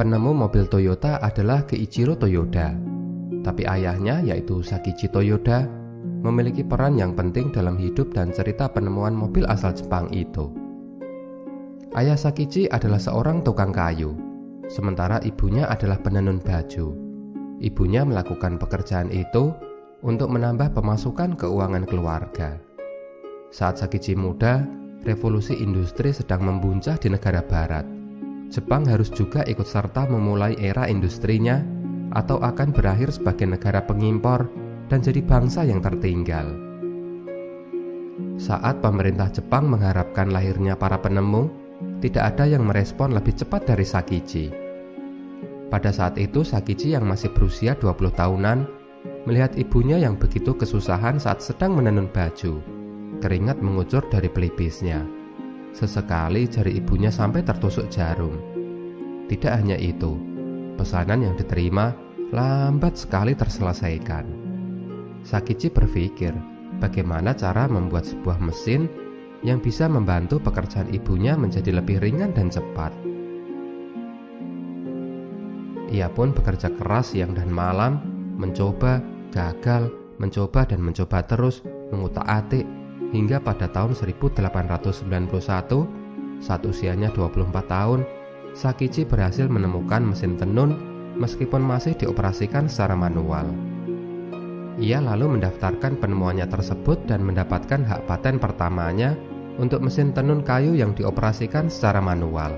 Penemu mobil Toyota adalah Keiichiro Toyoda, tapi ayahnya yaitu Sakichi Toyoda memiliki peran yang penting dalam hidup dan cerita penemuan mobil asal Jepang itu. Ayah Sakichi adalah seorang tukang kayu, sementara ibunya adalah penenun baju. Ibunya melakukan pekerjaan itu untuk menambah pemasukan keuangan keluarga. Saat Sakichi muda, revolusi industri sedang membuncah di negara barat. Jepang harus juga ikut serta memulai era industrinya atau akan berakhir sebagai negara pengimpor dan jadi bangsa yang tertinggal. Saat pemerintah Jepang mengharapkan lahirnya para penemu, tidak ada yang merespon lebih cepat dari Sakichi. Pada saat itu Sakichi yang masih berusia 20 tahunan melihat ibunya yang begitu kesusahan saat sedang menenun baju. Keringat mengucur dari pelipisnya. Sesekali jari ibunya sampai tertusuk jarum. Tidak hanya itu, pesanan yang diterima lambat sekali terselesaikan. Sakichi berpikir bagaimana cara membuat sebuah mesin yang bisa membantu pekerjaan ibunya menjadi lebih ringan dan cepat. Ia pun bekerja keras siang dan malam, mencoba, gagal, mencoba dan mencoba terus, mengutak-atik, hingga pada tahun 1891, saat usianya 24 tahun, Sakichi berhasil menemukan mesin tenun meskipun masih dioperasikan secara manual. Ia lalu mendaftarkan penemuannya tersebut dan mendapatkan hak paten pertamanya untuk mesin tenun kayu yang dioperasikan secara manual.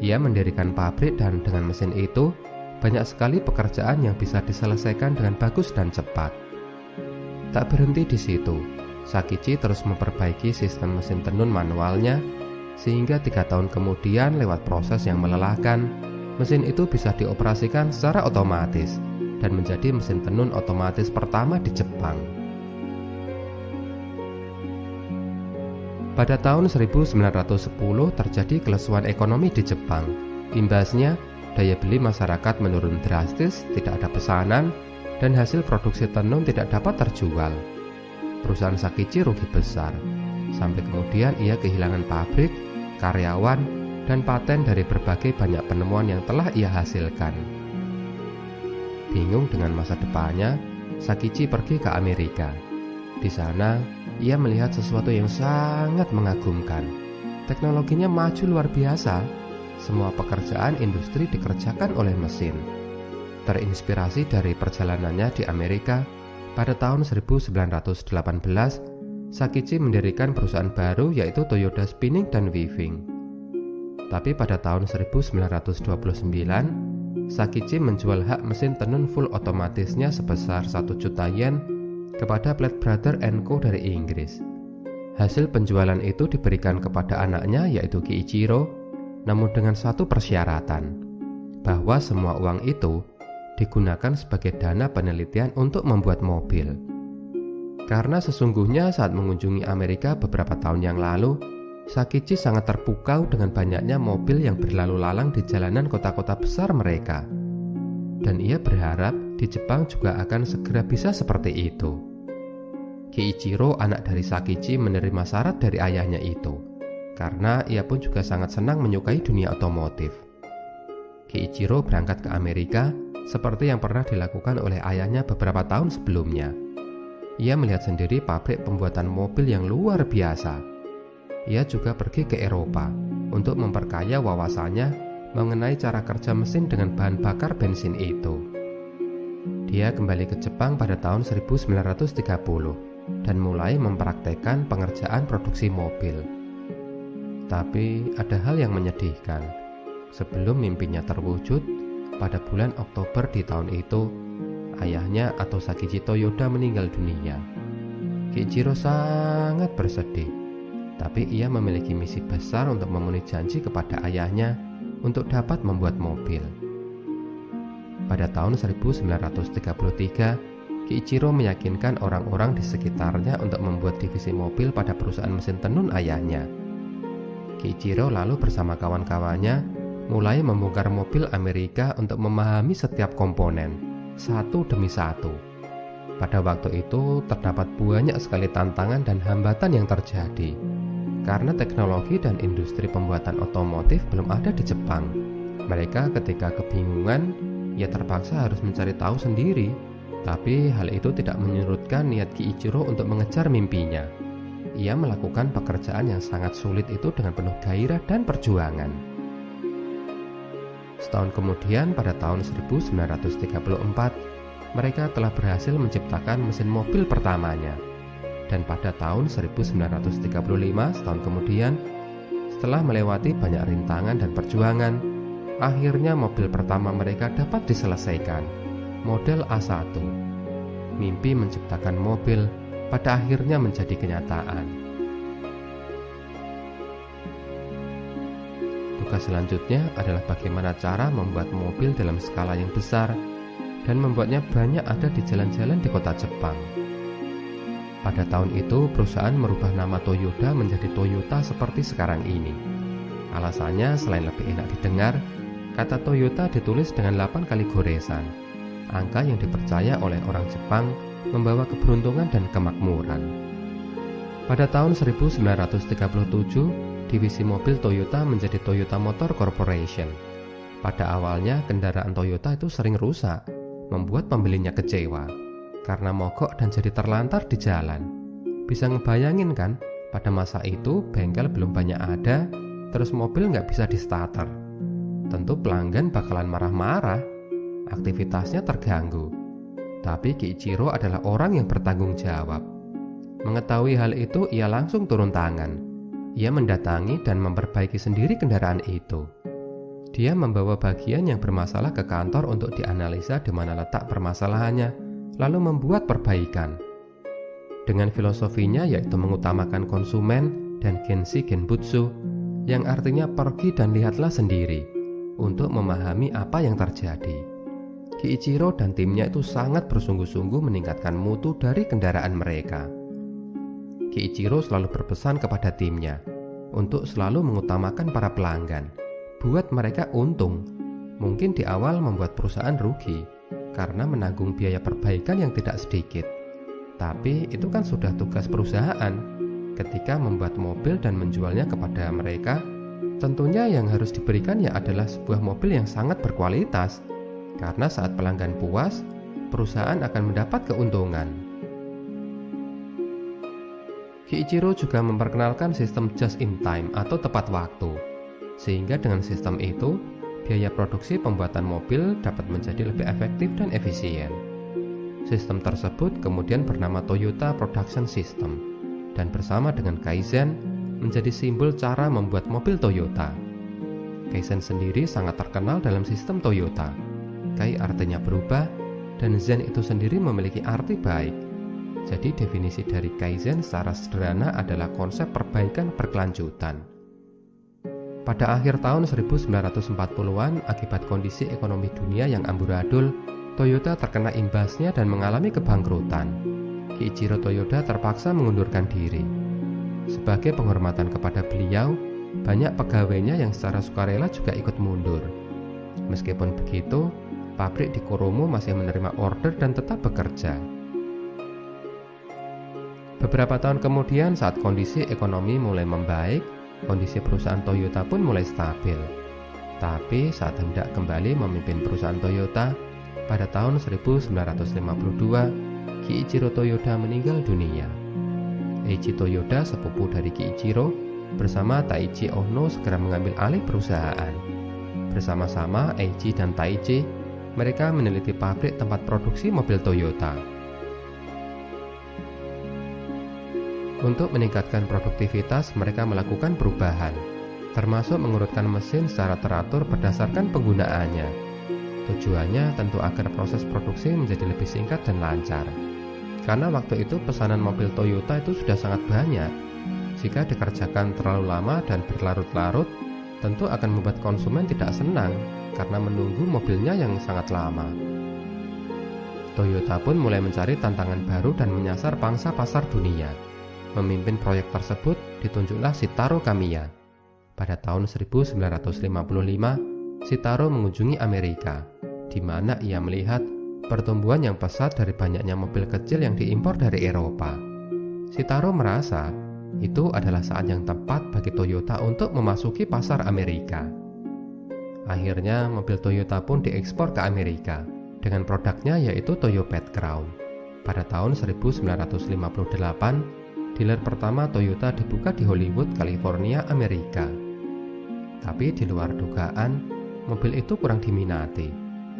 Ia mendirikan pabrik dan dengan mesin itu, banyak sekali pekerjaan yang bisa diselesaikan dengan bagus dan cepat. Tak berhenti di situ, Sakichi terus memperbaiki sistem mesin tenun manualnya, sehingga 3 tahun kemudian lewat proses yang melelahkan, mesin itu bisa dioperasikan secara otomatis dan menjadi mesin tenun otomatis pertama di Jepang. Pada tahun 1910 terjadi kelesuan ekonomi di Jepang. Imbasnya, daya beli masyarakat menurun drastis, tidak ada pesanan, dan hasil produksi tenun tidak dapat terjual. Perusahaan Sakichi rugi besar, sampai kemudian ia kehilangan pabrik, karyawan, dan paten dari berbagai banyak penemuan yang telah ia hasilkan. Bingung dengan masa depannya, Sakichi pergi ke Amerika. Di sana, ia melihat sesuatu yang sangat mengagumkan. Teknologinya maju luar biasa. Semua pekerjaan industri dikerjakan oleh mesin. Terinspirasi dari perjalanannya di Amerika, pada tahun 1918, Sakichi mendirikan perusahaan baru yaitu Toyoda Spinning dan Weaving. Tapi pada tahun 1929, Sakichi menjual hak mesin tenun full otomatisnya sebesar 1 juta yen kepada Platt Brothers & Co dari Inggris. Hasil penjualan itu diberikan kepada anaknya yaitu Keiichiro, namun dengan satu persyaratan, bahwa semua uang itu digunakan sebagai dana penelitian untuk membuat mobil. Karena sesungguhnya saat mengunjungi Amerika beberapa tahun yang lalu, Sakichi sangat terpukau dengan banyaknya mobil yang berlalu lalang di jalanan kota-kota besar mereka. Dan ia berharap di Jepang juga akan segera bisa seperti itu. Keiichiro, anak dari Sakichi, menerima syarat dari ayahnya itu, karena ia pun juga sangat senang menyukai dunia otomotif. Keiichiro berangkat ke Amerika seperti yang pernah dilakukan oleh ayahnya beberapa tahun sebelumnya. Ia melihat sendiri pabrik pembuatan mobil yang luar biasa. Ia juga pergi ke Eropa untuk memperkaya wawasannya mengenai cara kerja mesin dengan bahan bakar bensin itu. Dia kembali ke Jepang pada tahun 1930 dan mulai mempraktekkan pengerjaan produksi mobil. Tapi ada hal yang menyedihkan. Sebelum mimpinya terwujud, pada bulan Oktober di tahun itu, ayahnya atau Sakichi Toyoda meninggal dunia. Keiichiro sangat bersedih, tapi ia memiliki misi besar untuk memenuhi janji kepada ayahnya untuk dapat membuat mobil. Pada tahun 1933, Keiichiro meyakinkan orang-orang di sekitarnya untuk membuat divisi mobil pada perusahaan mesin tenun ayahnya. Keiichiro lalu bersama kawan-kawannya mulai membongkar mobil Amerika untuk memahami setiap komponen, satu demi satu. Pada waktu itu terdapat banyak sekali tantangan dan hambatan yang terjadi, karena teknologi dan industri pembuatan otomotif belum ada di Jepang. Mereka ketika kebingungan, ia terpaksa harus mencari tahu sendiri. Tapi hal itu tidak menyurutkan niat Kiichiro untuk mengejar mimpinya. Ia melakukan pekerjaan yang sangat sulit itu dengan penuh gairah dan perjuangan. Setahun kemudian, pada tahun 1934, mereka telah berhasil menciptakan mesin mobil pertamanya. Dan pada tahun 1935, setahun kemudian, setelah melewati banyak rintangan dan perjuangan, akhirnya mobil pertama mereka dapat diselesaikan, model A1. Mimpi menciptakan mobil pada akhirnya menjadi kenyataan. Tugas selanjutnya adalah bagaimana cara membuat mobil dalam skala yang besar dan membuatnya banyak ada di jalan-jalan di kota Jepang. Pada tahun itu, perusahaan merubah nama Toyota menjadi Toyota seperti sekarang ini. Alasannya, selain lebih enak didengar, kata Toyota ditulis dengan 8 kali goresan, angka yang dipercaya oleh orang Jepang membawa keberuntungan dan kemakmuran. Pada tahun 1937, divisi mobil Toyota menjadi Toyota Motor Corporation. Pada awalnya, kendaraan Toyota itu sering rusak, membuat pembelinya kecewa karena mogok dan jadi terlantar di jalan. Bisa ngebayangin kan, pada masa itu bengkel belum banyak ada, terus mobil nggak bisa di starter. Tentu pelanggan bakalan marah-marah, aktivitasnya terganggu. Tapi Kiichiro adalah orang yang bertanggung jawab. Mengetahui hal itu, ia langsung turun tangan. Ia mendatangi dan memperbaiki sendiri kendaraan itu. Dia membawa bagian yang bermasalah ke kantor untuk dianalisa di mana letak permasalahannya, lalu membuat perbaikan. Dengan filosofinya yaitu mengutamakan konsumen dan genshi genbutsu, yang artinya pergi dan lihatlah sendiri, untuk memahami apa yang terjadi. Kiichiro dan timnya itu sangat bersungguh-sungguh meningkatkan mutu dari kendaraan mereka. Kiichiro selalu berpesan kepada timnya untuk selalu mengutamakan para pelanggan, buat mereka untung. Mungkin di awal membuat perusahaan rugi karena menanggung biaya perbaikan yang tidak sedikit. Tapi itu kan sudah tugas perusahaan. Ketika membuat mobil dan menjualnya kepada mereka, tentunya yang harus diberikan ya adalah sebuah mobil yang sangat berkualitas. Karena saat pelanggan puas, perusahaan akan mendapat keuntungan. Kiichiro juga memperkenalkan sistem just in time atau tepat waktu. Sehingga dengan sistem itu, biaya produksi pembuatan mobil dapat menjadi lebih efektif dan efisien. Sistem tersebut kemudian bernama Toyota Production System dan bersama dengan Kaizen menjadi simbol cara membuat mobil Toyota. Kaizen sendiri sangat terkenal dalam sistem Toyota. Kai artinya berubah, dan Zen itu sendiri memiliki arti baik. Jadi definisi dari Kaizen secara sederhana adalah konsep perbaikan berkelanjutan. Pada akhir tahun 1940-an, akibat kondisi ekonomi dunia yang amburadul, Toyota terkena imbasnya dan mengalami kebangkrutan. Kiichiro Toyoda terpaksa mengundurkan diri. Sebagai penghormatan kepada beliau, banyak pegawainya yang secara sukarela juga ikut mundur. Meskipun begitu, pabrik di Kurumu masih menerima order dan tetap bekerja. Beberapa tahun kemudian, saat kondisi ekonomi mulai membaik, kondisi perusahaan Toyota pun mulai stabil. Tapi saat hendak kembali memimpin perusahaan Toyota, pada tahun 1952, Kiichiro Toyoda meninggal dunia. Eiichi Toyoda, sepupu dari Kiichiro, bersama Taichi Ohno segera mengambil alih perusahaan. Bersama-sama Eiichi dan Taichi, mereka meneliti pabrik tempat produksi mobil Toyota. Untuk meningkatkan produktivitas, mereka melakukan perubahan, termasuk mengurutkan mesin secara teratur berdasarkan penggunaannya. Tujuannya tentu agar proses produksi menjadi lebih singkat dan lancar. Karena waktu itu pesanan mobil Toyota itu sudah sangat banyak. Jika dikerjakan terlalu lama dan berlarut-larut, tentu akan membuat konsumen tidak senang karena menunggu mobilnya yang sangat lama. Toyota pun mulai mencari tantangan baru dan menyasar pangsa pasar dunia. Memimpin proyek tersebut ditunjuklah Shitaro Kamiya. Pada tahun 1955, Shitaro mengunjungi Amerika, di mana ia melihat pertumbuhan yang pesat dari banyaknya mobil kecil yang diimpor dari Eropa. Shitaro merasa itu adalah saat yang tepat bagi Toyota untuk memasuki pasar Amerika. Akhirnya mobil Toyota pun diekspor ke Amerika dengan produknya yaitu Toyopet Crown. Pada tahun 1958, dealer pertama Toyota dibuka di Hollywood, California, Amerika. Tapi di luar dugaan, mobil itu kurang diminati.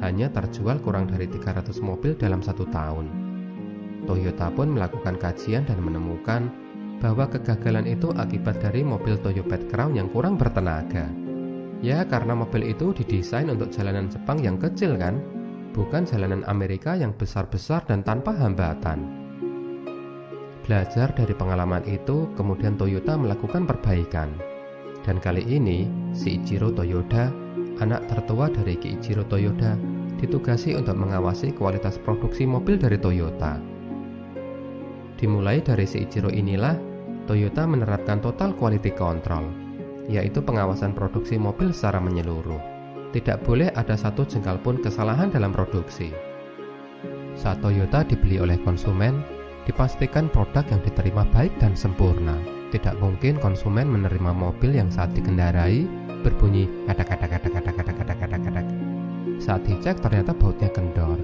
Hanya terjual kurang dari 300 mobil dalam 1 tahun. Toyota pun melakukan kajian dan menemukan bahwa kegagalan itu akibat dari mobil Toyopet Crown yang kurang bertenaga. Ya, karena mobil itu didesain untuk jalanan Jepang yang kecil kan, bukan jalanan Amerika yang besar-besar dan tanpa hambatan. Belajar dari pengalaman itu, kemudian Toyota melakukan perbaikan. Dan kali ini, Shiichiro Toyoda, anak tertua dari Kiichiro Toyoda, ditugasi untuk mengawasi kualitas produksi mobil dari Toyota. Dimulai dari Shiichiro inilah, Toyota menerapkan total quality control, yaitu pengawasan produksi mobil secara menyeluruh. Tidak boleh ada satu jengkal pun kesalahan dalam produksi. Saat Toyota dibeli oleh konsumen, dipastikan produk yang diterima baik dan sempurna. Tidak mungkin konsumen menerima mobil yang saat dikendarai berbunyi kadak-kadak. Saat dicek ternyata bautnya kendor.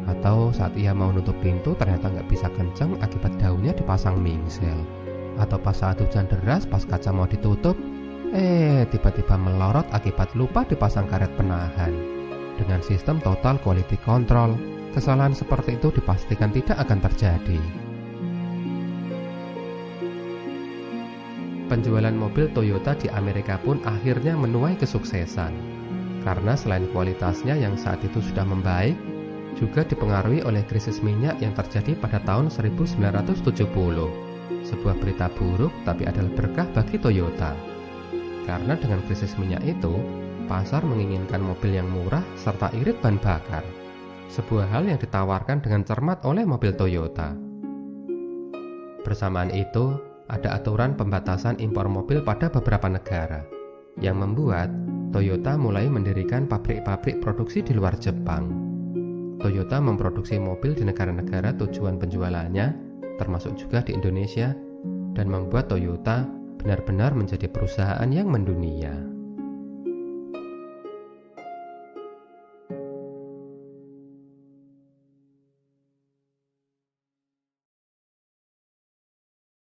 Atau saat ia mau nutup pintu ternyata nggak bisa kencang akibat daunnya dipasang mingsel. Atau pas saat hujan deras pas kaca mau ditutup, tiba-tiba melorot akibat lupa dipasang karet penahan. Dengan sistem total quality control, kesalahan seperti itu dipastikan tidak akan terjadi. Penjualan mobil Toyota di Amerika pun akhirnya menuai kesuksesan. Karena selain kualitasnya yang saat itu sudah membaik, juga dipengaruhi oleh krisis minyak yang terjadi pada tahun 1970. Sebuah berita buruk tapi adalah berkah bagi Toyota. Karena dengan krisis minyak itu, pasar menginginkan mobil yang murah serta irit bahan bakar. Sebuah hal yang ditawarkan dengan cermat oleh mobil Toyota. Bersamaan itu, ada aturan pembatasan impor mobil pada beberapa negara, yang membuat Toyota mulai mendirikan pabrik-pabrik produksi di luar Jepang. Toyota memproduksi mobil di negara-negara tujuan penjualannya, termasuk juga di Indonesia, dan membuat Toyota benar-benar menjadi perusahaan yang mendunia.